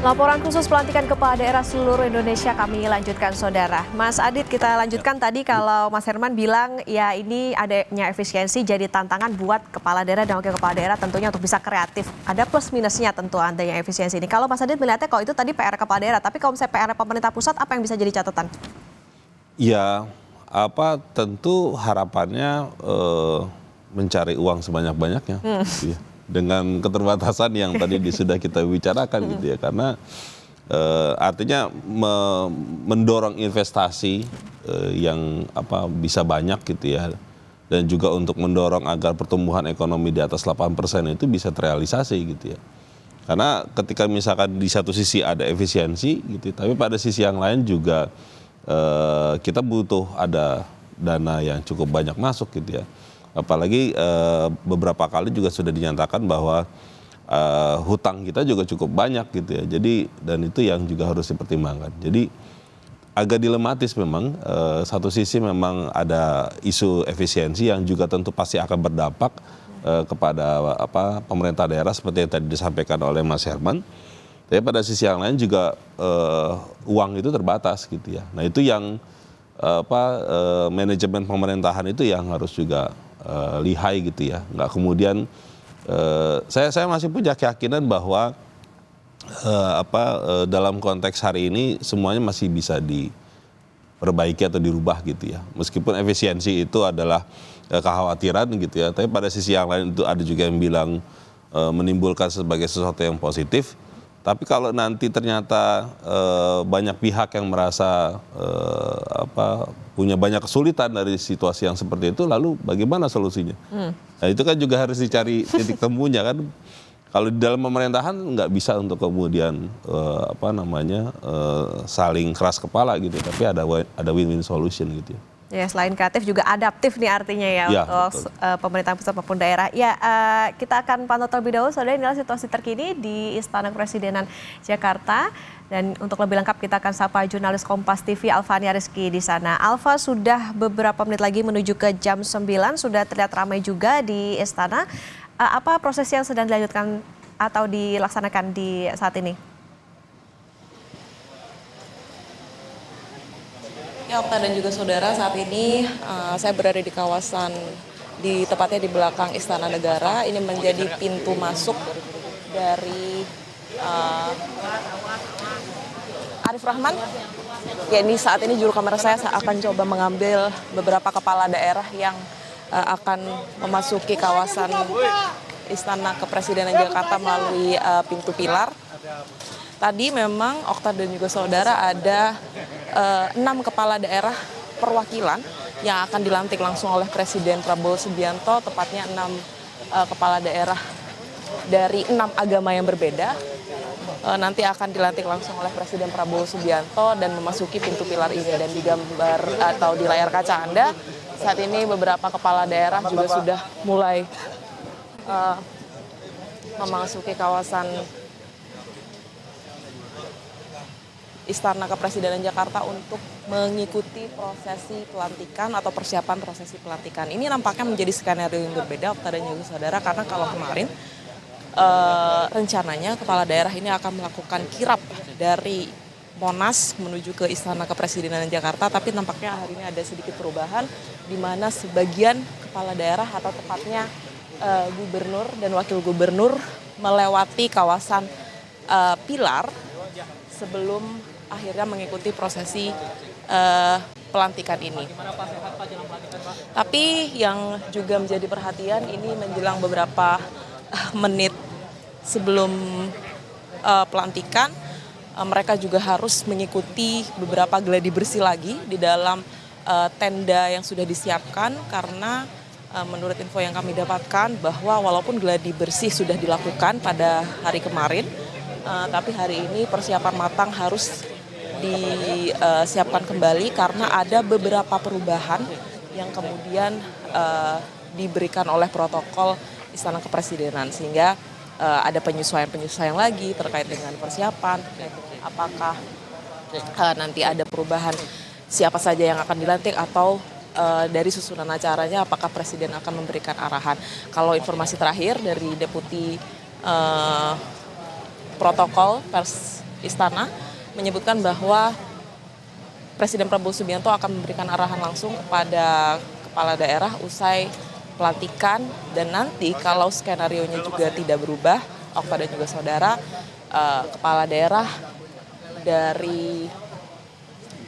Laporan khusus pelantikan kepala daerah seluruh Indonesia kami lanjutkan, saudara. Mas Adit, kita lanjutkan tadi kalau Mas Herman bilang ya ini adanya efisiensi jadi tantangan buat kepala daerah dan wakil kepala daerah tentunya untuk bisa kreatif. Ada plus minusnya tentu adanya efisiensi ini. Kalau Mas Adit melihatnya kalau itu tadi PR kepala daerah, tapi kalau misalnya PR pemerintah pusat apa yang bisa jadi catatan? Ya, tentu harapannya mencari uang sebanyak-banyaknya. Gitu ya. Dengan keterbatasan yang tadi sudah kita bicarakan gitu ya, karena artinya mendorong investasi yang bisa banyak gitu ya, dan juga untuk mendorong agar pertumbuhan ekonomi di atas 8% itu bisa terrealisasi gitu ya. Karena ketika misalkan di satu sisi ada efisiensi gitu, tapi pada sisi yang lain juga kita butuh ada dana yang cukup banyak masuk gitu ya. Apalagi beberapa kali juga sudah dinyatakan bahwa hutang kita juga cukup banyak gitu ya. Jadi dan itu yang juga harus dipertimbangkan. Jadi agak dilematis memang. Satu sisi memang ada isu efisiensi yang juga tentu pasti akan berdampak kepada pemerintah daerah seperti yang tadi disampaikan oleh Mas Herman. Tapi pada sisi yang lain juga uang itu terbatas gitu ya. Nah itu yang manajemen pemerintahan itu yang harus juga lihai gitu ya, nggak kemudian saya masih punya keyakinan bahwa dalam konteks hari ini semuanya masih bisa diperbaiki atau dirubah gitu ya, meskipun efisiensi itu adalah kekhawatiran gitu ya, tapi pada sisi yang lain itu ada juga yang bilang menimbulkan sebagai sesuatu yang positif. Tapi kalau nanti ternyata banyak pihak yang merasa punya banyak kesulitan dari situasi yang seperti itu, lalu bagaimana solusinya? Nah itu kan juga harus dicari titik temunya kan. Kalau di dalam pemerintahan nggak bisa untuk kemudian saling keras kepala gitu, tapi ada win-win solution gitu ya. Ya, selain kreatif juga adaptif nih artinya ya untuk pemerintah pusat maupun daerah. Ya, kita akan pantau terlebih dahulu, saudara, inilah situasi terkini di Istana Kepresidenan Jakarta. Dan untuk lebih lengkap kita akan sapa jurnalis Kompas TV Alfania Rizky di sana. Alfa, sudah beberapa menit lagi menuju ke jam 9, sudah terlihat ramai juga di Istana. Apa proses yang sedang dilanjutkan atau dilaksanakan di saat ini? Ya, Okta dan juga saudara, saat ini saya berada di kawasan tepatnya di belakang Istana Negara. Ini menjadi pintu masuk dari Arif Rahman. Ya, ini saat ini juru kamera saya akan coba mengambil beberapa kepala daerah yang akan memasuki kawasan Istana Kepresidenan Jakarta melalui pintu pilar. Tadi memang Okta dan juga saudara ada 6 kepala daerah perwakilan yang akan dilantik langsung oleh Presiden Prabowo Subianto, tepatnya 6 kepala daerah dari 6 agama yang berbeda. Nanti akan dilantik langsung oleh Presiden Prabowo Subianto dan memasuki pintu pilar ini. Dan di gambar atau di layar kaca Anda, saat ini beberapa kepala daerah juga sudah mulai memasuki kawasan Istana Kepresidenan Jakarta untuk mengikuti prosesi pelantikan atau persiapan prosesi pelantikan. Ini nampaknya menjadi skenario yang berbeda, Okta dan juga saudara, karena kalau kemarin rencananya kepala daerah ini akan melakukan kirap dari Monas menuju ke Istana Kepresidenan Jakarta, tapi nampaknya hari ini ada sedikit perubahan di mana sebagian kepala daerah atau tepatnya gubernur dan wakil gubernur melewati kawasan pilar sebelum akhirnya mengikuti prosesi pelantikan ini. Tapi yang juga menjadi perhatian ini menjelang beberapa menit sebelum pelantikan, mereka juga harus mengikuti beberapa gladi bersih lagi di dalam tenda yang sudah disiapkan, karena menurut info yang kami dapatkan bahwa walaupun gladi bersih sudah dilakukan pada hari kemarin, tapi hari ini persiapan matang harus disiapkan kembali karena ada beberapa perubahan yang kemudian diberikan oleh protokol Istana Kepresidenan, sehingga ada penyesuaian lagi terkait dengan persiapan, apakah nanti ada perubahan siapa saja yang akan dilantik atau dari susunan acaranya apakah Presiden akan memberikan arahan. Kalau informasi terakhir dari Deputi Protokol Pers Istana menyebutkan bahwa Presiden Prabowo Subianto akan memberikan arahan langsung kepada kepala daerah usai pelantikan, dan nanti kalau skenarionya juga tidak berubah, Okta dan juga saudara, kepala daerah dari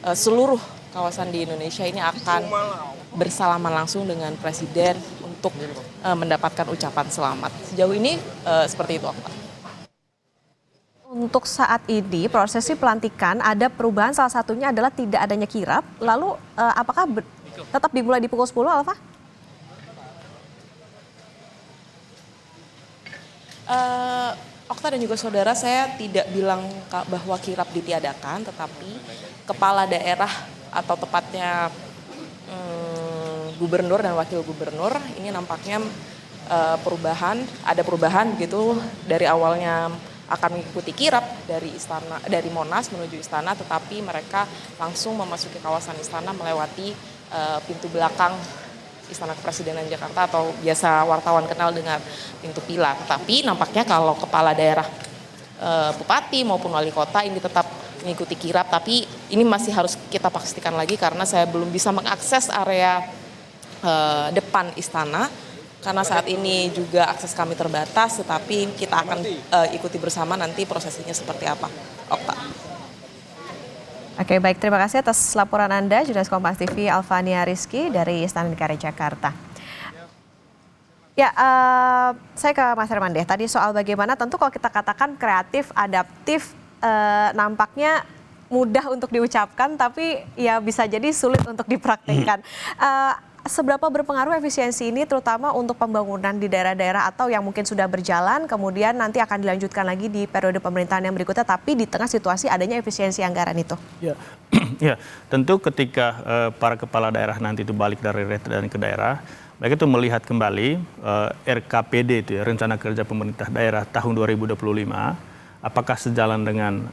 seluruh kawasan di Indonesia ini akan bersalaman langsung dengan Presiden untuk mendapatkan ucapan selamat. Sejauh ini seperti itu, Okta. Untuk saat ini prosesi pelantikan ada perubahan, salah satunya adalah tidak adanya kirap. Lalu apakah tetap dimulai di pukul 10, Alfa? Okta dan juga saudara, saya tidak bilang bahwa kirap ditiadakan, tetapi kepala daerah atau tepatnya gubernur dan wakil gubernur ini nampaknya ada perubahan gitu. Dari awalnya akan mengikuti kirap dari Monas menuju istana, tetapi mereka langsung memasuki kawasan istana melewati pintu belakang Istana Kepresidenan Jakarta atau biasa wartawan kenal dengan pintu pilar. Tapi nampaknya kalau kepala daerah, bupati maupun wali kota ini tetap mengikuti kirap, tapi ini masih harus kita pastikan lagi karena saya belum bisa mengakses area depan istana karena saat ini juga akses kami terbatas, tetapi kita akan ikuti bersama nanti prosesinya seperti apa. Okta. Oke, baik, terima kasih atas laporan Anda, jurnalis Kompas TV Alfania Rizky dari Istana Negara Jakarta. Ya, saya ke Mas Herman deh. Tadi soal bagaimana tentu kalau kita katakan kreatif, adaptif, nampaknya mudah untuk diucapkan, tapi ya bisa jadi sulit untuk dipraktikkan. Seberapa berpengaruh efisiensi ini terutama untuk pembangunan di daerah-daerah atau yang mungkin sudah berjalan kemudian nanti akan dilanjutkan lagi di periode pemerintahan yang berikutnya tapi di tengah situasi adanya efisiensi anggaran itu? Ya, ya tentu ketika para kepala daerah nanti itu balik dari dan ke daerah, mereka itu melihat kembali RKPD itu ya, Rencana Kerja Pemerintah Daerah tahun 2025, apakah sejalan dengan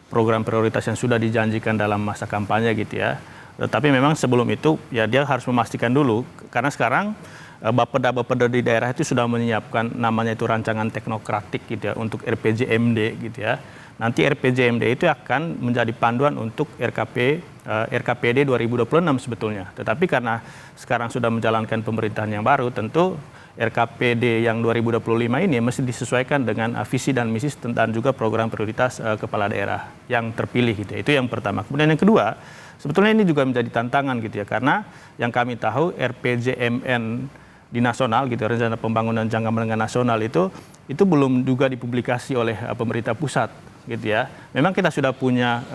program prioritas yang sudah dijanjikan dalam masa kampanye gitu ya. Tetapi memang sebelum itu ya dia harus memastikan dulu karena sekarang bapeda-bapeda di daerah itu sudah menyiapkan namanya itu rancangan teknokratik gitu ya untuk RPJMD gitu ya. Nanti RPJMD itu akan menjadi panduan untuk RKPD 2026 sebetulnya. Tetapi karena sekarang sudah menjalankan pemerintahan yang baru, tentu RKPD yang 2025 ini mesti disesuaikan dengan visi dan misi dan juga program prioritas kepala daerah yang terpilih gitu ya. Itu yang pertama. Kemudian yang kedua, sebetulnya ini juga menjadi tantangan gitu ya, karena yang kami tahu RPJMN di nasional gitu, Rencana Pembangunan Jangka Menengah Nasional itu belum juga dipublikasi oleh pemerintah pusat gitu ya. Memang kita sudah punya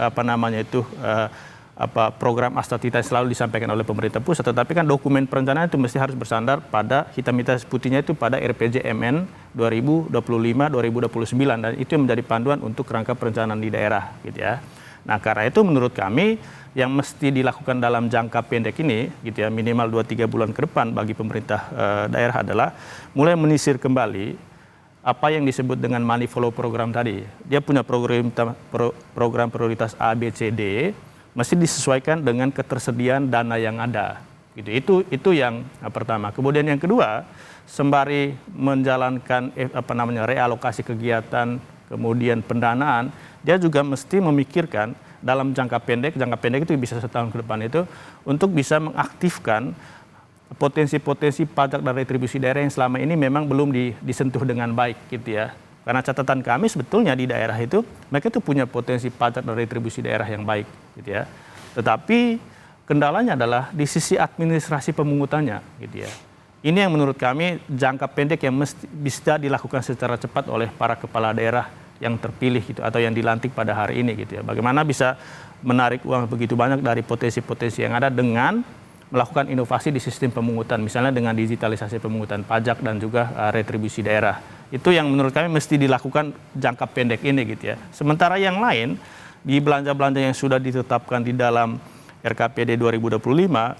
program Astatita yang selalu disampaikan oleh pemerintah pusat, tetapi kan dokumen perencanaan itu mesti harus bersandar pada hitam putihnya itu pada RPJMN 2025-2029 dan itu yang menjadi panduan untuk kerangka perencanaan di daerah gitu ya. Nah, karena itu menurut kami yang mesti dilakukan dalam jangka pendek ini gitu ya, minimal 2-3 bulan ke depan bagi pemerintah daerah adalah mulai menyisir kembali apa yang disebut dengan money flow program tadi. Dia punya program prioritas A, B, C, D, mesti disesuaikan dengan ketersediaan dana yang ada. Gitu. Itu yang pertama. Kemudian yang kedua, sembari menjalankan realokasi kegiatan, kemudian pendanaan, dia juga mesti memikirkan dalam jangka pendek itu bisa setahun ke depan itu untuk bisa mengaktifkan potensi-potensi pajak dan retribusi daerah yang selama ini memang belum disentuh dengan baik gitu ya. Karena catatan kami sebetulnya di daerah itu mereka itu punya potensi pajak dan retribusi daerah yang baik gitu ya. Tetapi kendalanya adalah di sisi administrasi pemungutannya gitu ya. Ini yang menurut kami jangka pendek yang bisa dilakukan secara cepat oleh para kepala daerah yang terpilih gitu atau yang dilantik pada hari ini gitu ya. Bagaimana bisa menarik uang begitu banyak dari potensi-potensi yang ada dengan melakukan inovasi di sistem pemungutan, misalnya dengan digitalisasi pemungutan pajak dan juga retribusi daerah. Itu yang menurut kami mesti dilakukan jangka pendek ini gitu ya. Sementara yang lain di belanja-belanja yang sudah ditetapkan di dalam RKPD 2025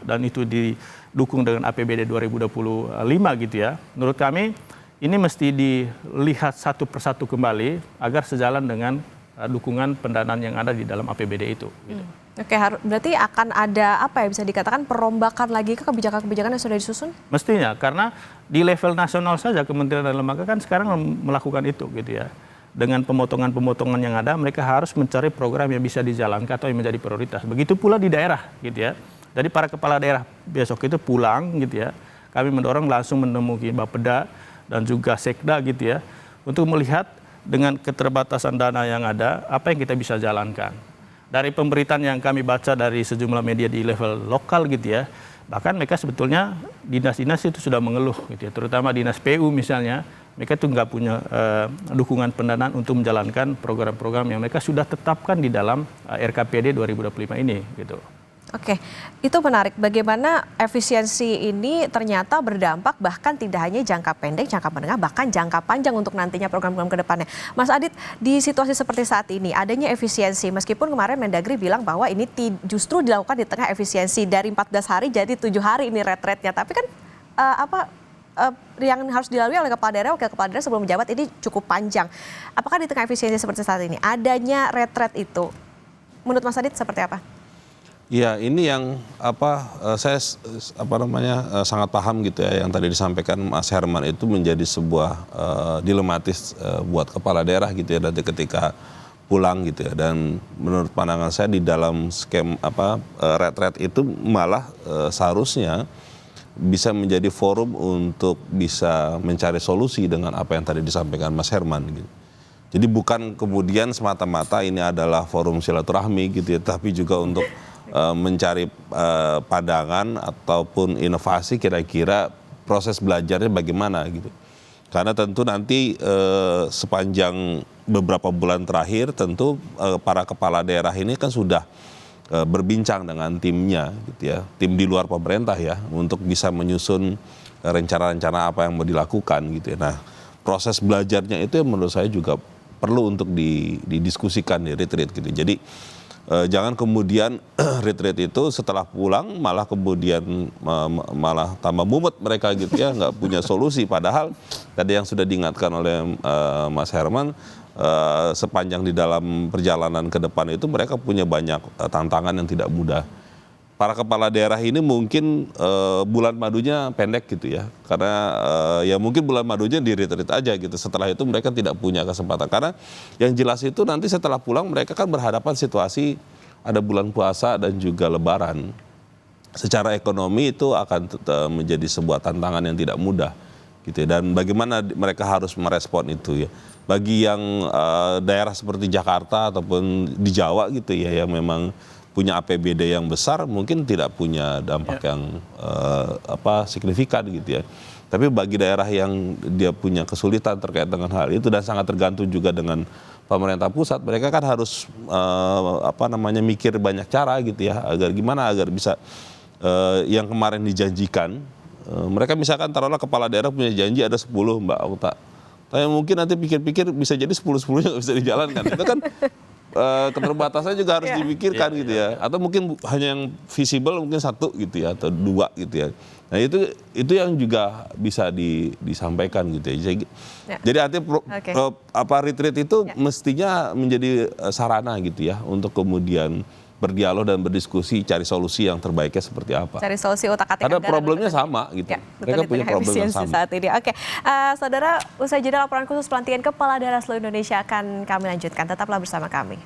dan itu didukung dengan APBD 2025 gitu ya. Menurut kami ini mesti dilihat satu persatu kembali agar sejalan dengan dukungan pendanaan yang ada di dalam APBD itu. Gitu. Oke, berarti akan ada bisa dikatakan perombakan lagi ke kebijakan-kebijakan yang sudah disusun? Mestinya, karena di level nasional saja kementerian dan lembaga kan sekarang melakukan itu gitu ya. dengan pemotongan-pemotongan yang ada, mereka harus mencari program yang bisa dijalankan atau yang menjadi prioritas. Begitu pula di daerah, gitu ya. Jadi para kepala daerah besok itu pulang, gitu ya. Kami mendorong langsung menemui Bapeda dan juga Sekda, gitu ya, untuk melihat dengan keterbatasan dana yang ada, apa yang kita bisa jalankan. Dari pemberitaan yang kami baca dari sejumlah media di level lokal, gitu ya, bahkan mereka sebetulnya dinas-dinas itu sudah mengeluh, gitu ya, terutama dinas PU misalnya. Mereka itu nggak punya dukungan pendanaan untuk menjalankan program-program yang mereka sudah tetapkan di dalam RKPD 2025 ini, gitu. Oke, itu menarik. Bagaimana efisiensi ini ternyata berdampak bahkan tidak hanya jangka pendek, jangka menengah, bahkan jangka panjang untuk nantinya program-program ke depannya. Mas Adit, di situasi seperti saat ini, adanya efisiensi, meskipun kemarin Mendagri bilang bahwa ini justru dilakukan di tengah efisiensi, dari 14 hari jadi 7 hari ini retretnya. Tapi kan yang harus dilalui oleh kepala daerah, wakil kepala daerah sebelum menjabat ini cukup panjang. Apakah di tengah efisiensi seperti saat ini, adanya retret itu, menurut Mas Adit seperti apa? Ya, ini yang saya sangat paham gitu ya, yang tadi disampaikan Mas Herman itu menjadi sebuah dilematis buat kepala daerah gitu ya, nanti ketika pulang gitu ya. Dan menurut pandangan saya di dalam retret itu malah seharusnya bisa menjadi forum untuk bisa mencari solusi dengan apa yang tadi disampaikan Mas Herman gitu. Jadi bukan kemudian semata-mata ini adalah forum silaturahmi gitu ya, tapi juga untuk mencari pandangan ataupun inovasi kira-kira proses belajarnya bagaimana gitu. Karena tentu nanti sepanjang beberapa bulan terakhir tentu para kepala daerah ini kan sudah berbincang dengan timnya gitu ya, tim di luar pemerintah ya, untuk bisa menyusun rencana-rencana apa yang mau dilakukan gitu ya. Nah, proses belajarnya itu yang menurut saya juga perlu untuk didiskusikan di retreat gitu. Jadi jangan kemudian retreat itu setelah pulang malah kemudian malah tambah mumet mereka gitu ya, nggak punya solusi. Padahal tadi yang sudah diingatkan oleh Mas Herman, sepanjang di dalam perjalanan ke depan itu mereka punya banyak tantangan yang tidak mudah. Para kepala daerah ini mungkin bulan madunya pendek gitu ya, karena ya mungkin bulan madunya di retreat aja gitu. Setelah itu mereka tidak punya kesempatan, karena yang jelas itu nanti setelah pulang mereka kan berhadapan situasi ada bulan puasa dan juga lebaran. Secara ekonomi itu akan menjadi sebuah tantangan yang tidak mudah gitu ya. Dan bagaimana mereka harus merespon itu ya. Bagi yang daerah seperti Jakarta ataupun di Jawa gitu ya, yang memang punya APBD yang besar, mungkin tidak punya dampak yang signifikan gitu ya. Tapi bagi daerah yang dia punya kesulitan terkait dengan hal itu dan sangat tergantung juga dengan pemerintah pusat, mereka kan harus mikir banyak cara gitu ya, agar bisa yang kemarin dijanjikan, mereka misalkan taruhlah kepala daerah punya janji ada 10 Mbak Okta. Tapi mungkin nanti pikir-pikir bisa jadi 10-10-nya nggak bisa dijalankan. Itu kan keterbatasannya juga harus dipikirkan gitu ya. Atau mungkin hanya yang visible mungkin 1 gitu ya, atau 2 gitu ya. Nah itu yang juga bisa disampaikan gitu ya. Jadi artinya retreat itu mestinya menjadi sarana gitu ya, untuk kemudian berdialog dan berdiskusi, cari solusi yang terbaiknya seperti apa. Cari solusi utak-atik. Ada problemnya sama gitu. Ya, mereka punya problem yang sama. Saat ini. Oke, saudara, usai jeda laporan khusus pelantikan Kepala Daerah seluruh Indonesia akan kami lanjutkan. Tetaplah bersama kami.